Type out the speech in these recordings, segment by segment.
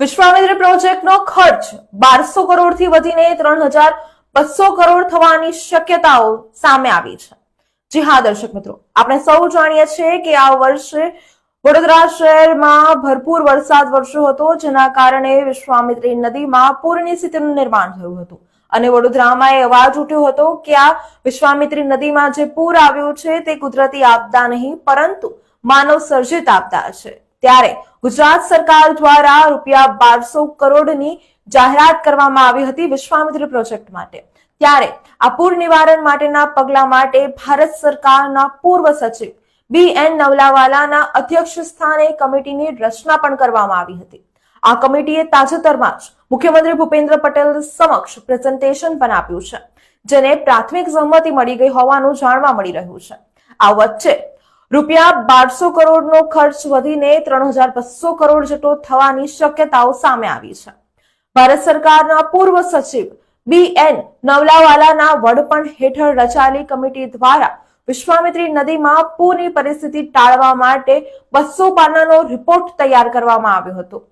વિશ્વામિત્ર પ્રોજેક્ટનો ખર્ચ 1200 કરોડથી વધીને 3200 કરોડ થવાની શક્યતાઓ સામે આવી છે। જી હા દર્શક મિત્રો, આપણે સૌ જાણીએ છીએ કે આ વર્ષે વડોદરા શહેરમાં ભરપૂર વરસાદ વરસ્યો હતો, જેના કારણે વિશ્વામિત્રી નદીમાં પૂરની સ્થિતિનું નિર્માણ થયું હતું અને વડોદરામાં એ અવાજ ઉઠ્યો હતો કે આ વિશ્વામિત્રી નદીમાં જે પૂર આવ્યું છે તે કુદરતી આપદા નહીં પરંતુ માનવ સર્જિત આપદા છે। ત્યારે ગુજરાત સરકાર દ્વારા ₹1200 કરોડની જાહેરાત કરવામાં આવી હતી વિશ્વામિત્રી પ્રોજેક્ટ માટે। ત્યારે આ પૂર નિવારણ માટેના પગલા માટે ભારત સરકારના પૂર્વ સચિવ BN નવલાવાલાના અધ્યક્ષ સ્થાને કમિટીની રચના પણ કરવામાં આવી હતી। આ કમિટીએ તાજેતરમાં જ મુખ્યમંત્રી ભૂપેન્દ્ર પટેલ સમક્ષ પ્રેઝન્ટેશન પણ આપ્યું છે, જેને પ્રાથમિક સહમતિ મળી ગઈ હોવાનું જાણવા મળી રહ્યું છે। આ વચ્ચે ₹1200 કરોડનો ખર્ચ વધીને 3200 કરોડ જેટલો થવાની શક્યતાઓ સામે આવી છે। ભારત સરકારના પૂર્વ સચિવ BN નવલાવાલાના વડપણ હેઠળ રચાયેલી કમિટી દ્વારા વિશ્વામિત્રી નદીમાં પૂરની પરિસ્થિતિ ટાળવા માટે 200 પાનાનો રિપોર્ટ તૈયાર કરવામાં આવ્યો હતો।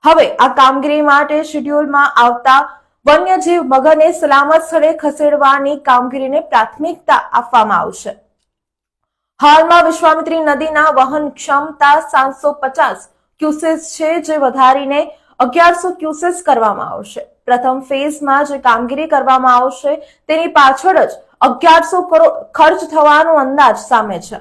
હવે આ કામગીરી માટે શેડ્યુલમાં આવતા વન્યજીવ મગરને સલામત સ્થળે ખસેડવાની કામગીરીને પ્રાથમિકતા આપવામાં આવશે। હાલમાં વિશ્વામિત્રી નદીના વહન ક્ષમતા 750 ક્યુસેસ છે, જે વધારીને 1100 ક્યુસેસ કરવામાં આવશે। પ્રથમ ફેઝમાં જે કામગીરી કરવામાં આવશે તેની પાછળ જ 1100 કરોડ ખર્ચ થવાનો અંદાજ સામે છે।